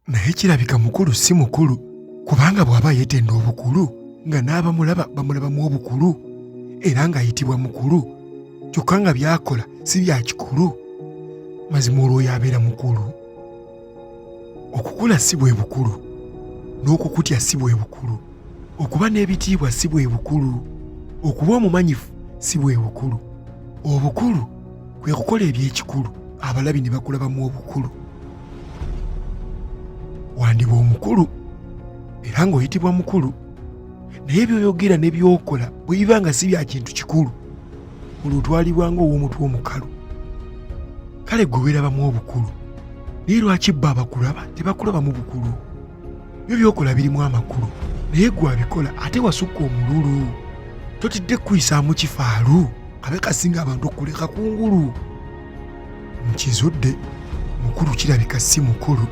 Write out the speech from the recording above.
naye kirabika mukulu si mukulu kubanga bw'aba yeetenda obukulu nga n'abamulaba bamulabamu obukulu era ng'ayitibwa mukulu kyokka nga by'akola si bya kikulu. Mazima olwo oyo abeera mukulu. Okukula si bwe bukulu, n'okukutya si bwe bukulu, okuba n'ebitiibwa si bwe bukulu, okuba omumanyifu si bwe bukulu. Obukulu kwe kukola eby'ekikulu abalabi ne bakulabamu obukulu. Wandiba omukulu era ng'oyitibwa mukulu, naye by'oyogera ne by'okola bwe biba nga si bya kintu kikulu, olwo otwalibwa ng'ow'omutwe omukalu. Kale gwe weerabamu obukulu, naye lwaki bba abakulaba tebakulabamu bukulu? Byo by'okola birimu amakulu, naye gwe abikola ate wasukka omululu. Totidde kuyisaamu kifaalu kabe kasinga abantu okuleka kungulu. Mu kizudde mukulu kirabika si mukulu.